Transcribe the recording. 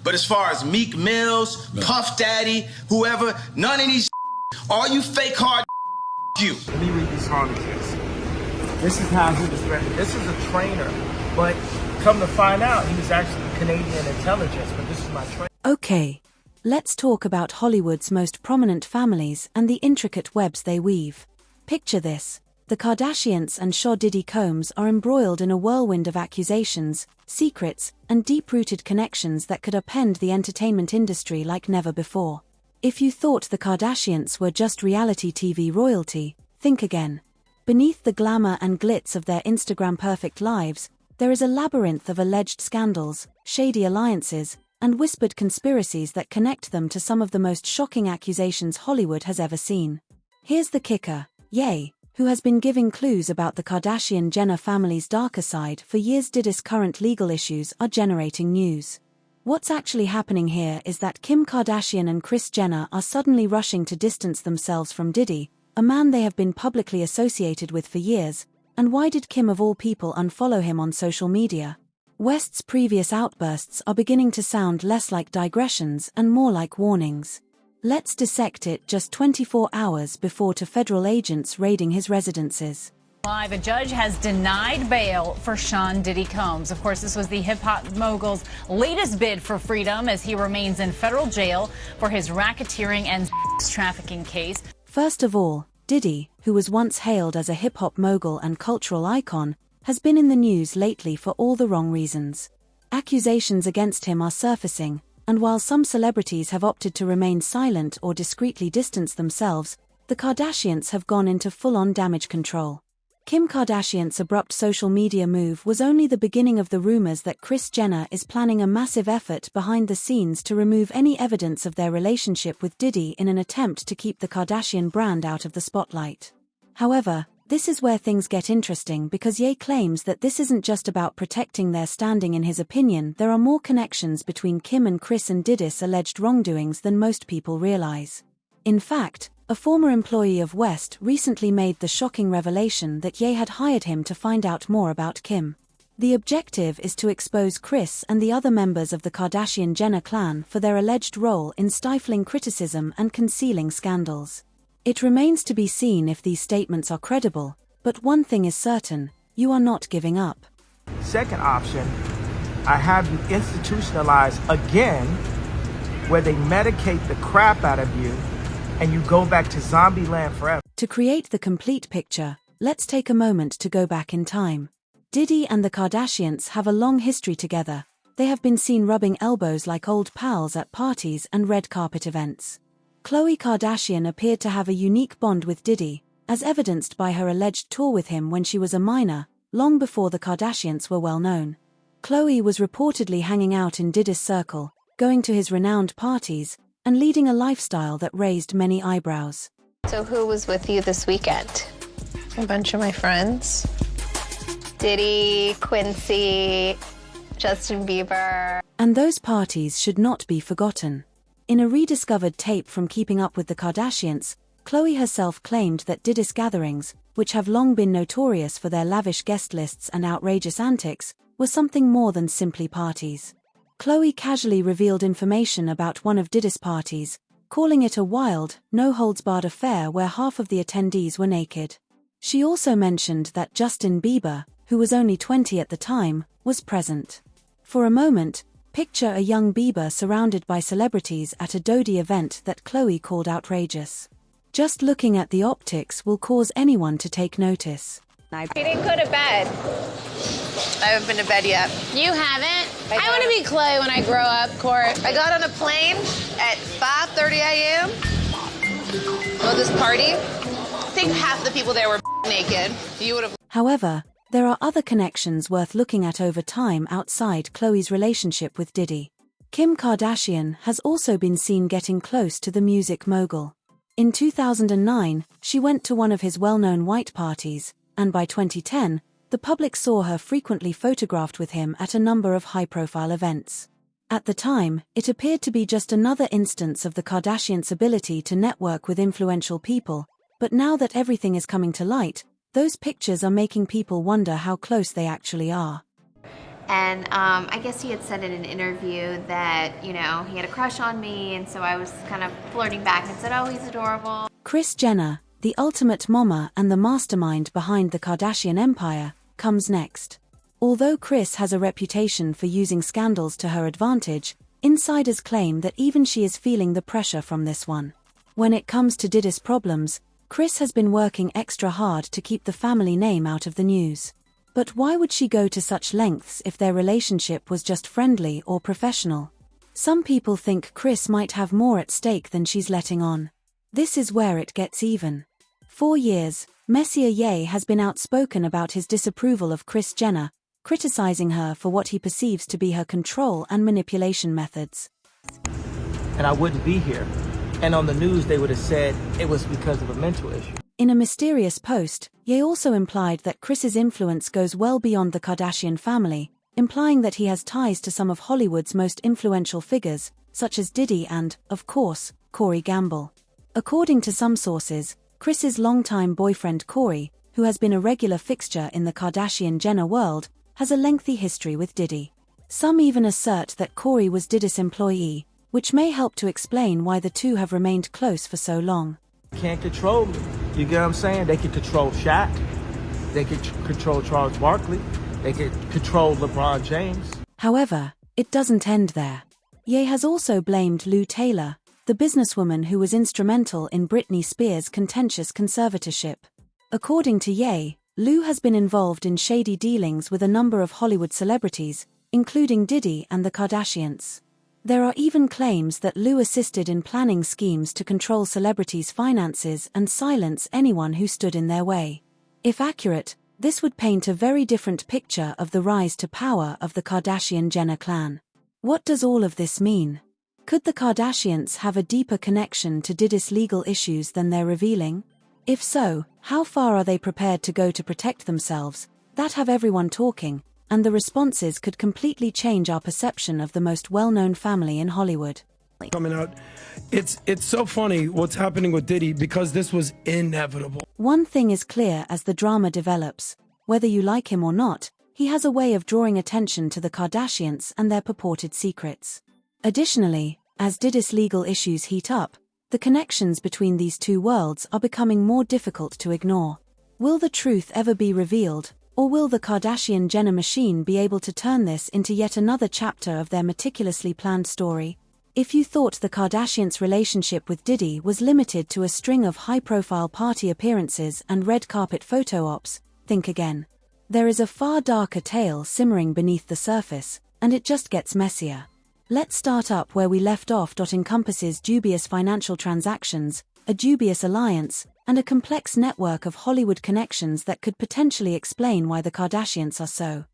But as far as Meek Mills, Puff Daddy, whoever, none of these all you fake hard you. Let me read these harmonies. This is how he was written. This is a trainer, but come to find out, he was actually Canadian intelligence, but this is my trainer. Okay, let's talk about Hollywood's most prominent families and the intricate webs they weave. Picture this. The Kardashians and Diddy Combs are embroiled in a whirlwind of accusations, secrets, and deep-rooted connections that could upend the entertainment industry like never before. If you thought the Kardashians were just reality TV royalty, think again. Beneath the glamour and glitz of their Instagram-perfect lives, there is a labyrinth of alleged scandals, shady alliances, and whispered conspiracies that connect them to some of the most shocking accusations Hollywood has ever seen. Here's the kicker: Ye, who has been giving clues about the Kardashian-Jenner family's darker side for years. Diddy's current legal issues are generating news. What's actually happening here is that Kim Kardashian and Kris Jenner are suddenly rushing to distance themselves from Diddy, a man they have been publicly associated with for years. And why did Kim of all people unfollow him on social media? West's previous outbursts are beginning to sound less like digressions and more like warnings. Let's dissect it just 24 hours before to federal agents raiding his residences. Live, a judge has denied bail for Diddy Combs. Of course, this was the hip-hop mogul's latest bid for freedom as he remains in federal jail for his racketeering and sex trafficking case. First of all, Diddy, who was once hailed as a hip-hop mogul and cultural icon, has been in the news lately for all the wrong reasons. Accusations against him are surfacing, and while some celebrities have opted to remain silent or discreetly distance themselves, the Kardashians have gone into full-on damage control. Kim Kardashian's abrupt social media move was only the beginning of the rumors that Kris Jenner is planning a massive effort behind the scenes to remove any evidence of their relationship with Diddy in an attempt to keep the Kardashian brand out of the spotlight. However, this is where things get interesting because Ye claims that this isn't just about protecting their standing. In his opinion, there are more connections between Kim and Kris and Diddy's alleged wrongdoings than most people realize. In fact, a former employee of West recently made the shocking revelation that Ye had hired him to find out more about Kim. The objective is to expose Kris and the other members of the Kardashian-Jenner clan for their alleged role in stifling criticism and concealing scandals. It remains to be seen if these statements are credible, but one thing is certain: you are not giving up. Second option, I have you institutionalized again, where they medicate the crap out of you, and you go back to zombie land forever. To create the complete picture, let's take a moment to go back in time. Diddy and the Kardashians have a long history together. They have been seen rubbing elbows like old pals at parties and red carpet events. Khloe Kardashian appeared to have a unique bond with Diddy, as evidenced by her alleged tour with him when she was a minor, long before the Kardashians were well known. Khloe was reportedly hanging out in Diddy's circle, going to his renowned parties, and leading a lifestyle that raised many eyebrows. So who was with you this weekend? A bunch of my friends. Diddy, Quincy, Justin Bieber. And those parties should not be forgotten. In a rediscovered tape from Keeping Up with the Kardashians, Khloe herself claimed that Diddy's gatherings, which have long been notorious for their lavish guest lists and outrageous antics, were something more than simply parties. Khloe casually revealed information about one of Diddy's parties, calling it a wild, no-holds-barred affair where half of the attendees were naked. She also mentioned that Justin Bieber, who was only 20 at the time, was present. For a moment, picture a young Bieber surrounded by celebrities at a Dodie event that Khloe called outrageous. Just looking at the optics will cause anyone to take notice. You didn't go to bed. I haven't been to bed yet. You haven't? I want to be Khloe when I grow up, Court. I got on a plane at 5:30 a.m. Go this party. I think half the people there were naked. You would have. However, there are other connections worth looking at over time outside Khloe's relationship with Diddy. Kim Kardashian has also been seen getting close to the music mogul. In 2009, she went to one of his well-known white parties, and by 2010, the public saw her frequently photographed with him at a number of high-profile events. At the time, it appeared to be just another instance of the Kardashians' ability to network with influential people, but now that everything is coming to light, those pictures are making people wonder how close they actually are. And I guess he had said in an interview that, he had a crush on me, and so I was kind of flirting back and said, oh, he's adorable. Kris Jenner, the ultimate mama and the mastermind behind the Kardashian empire, comes next. Although Kris has a reputation for using scandals to her advantage, insiders claim that even she is feeling the pressure from this one. When it comes to Diddy's problems, Kris has been working extra hard to keep the family name out of the news. But why would she go to such lengths if their relationship was just friendly or professional? Some people think Kris might have more at stake than she's letting on. This is where it gets even. For years, Messiah Ye has been outspoken about his disapproval of Kris Jenner, criticizing her for what he perceives to be her control and manipulation methods. And I wouldn't be here. And on the news they would have said it was because of a mental issue. In a mysterious post, Ye also implied that Kris's influence goes well beyond the Kardashian family, implying that he has ties to some of Hollywood's most influential figures, such as Diddy and, of course, Corey Gamble. According to some sources, Kris's longtime boyfriend Corey, who has been a regular fixture in the Kardashian-Jenner world, has a lengthy history with Diddy. Some even assert that Corey was Diddy's employee, which may help to explain why the two have remained close for so long. Can't control me. You get what I'm saying? They can control Shaq. They can control Charles Barkley. They can control LeBron James. However, it doesn't end there. Ye has also blamed Lou Taylor, the businesswoman who was instrumental in Britney Spears' contentious conservatorship. According to Ye, Lou has been involved in shady dealings with a number of Hollywood celebrities, including Diddy and the Kardashians. There are even claims that Lou assisted in planning schemes to control celebrities' finances and silence anyone who stood in their way. If accurate, this would paint a very different picture of the rise to power of the Kardashian-Jenner clan. What does all of this mean? Could the Kardashians have a deeper connection to Diddy's legal issues than they're revealing? If so, how far are they prepared to go to protect themselves? That have everyone talking, and the responses could completely change our perception of the most well-known family in Hollywood. Coming out, it's so funny what's happening with Diddy because this was inevitable. One thing is clear as the drama develops: whether you like him or not, he has a way of drawing attention to the Kardashians and their purported secrets. Additionally, as Diddy's legal issues heat up, the connections between these two worlds are becoming more difficult to ignore. Will the truth ever be revealed? Or will the Kardashian-Jenner machine be able to turn this into yet another chapter of their meticulously planned story? If you thought the Kardashians' relationship with Diddy was limited to a string of high-profile party appearances and red carpet photo ops, think again. There is a far darker tale simmering beneath the surface, and it just gets messier. Let's start up where we left off. Encompasses dubious financial transactions, a dubious alliance, and a complex network of Hollywood connections that could potentially explain why the Kardashians are so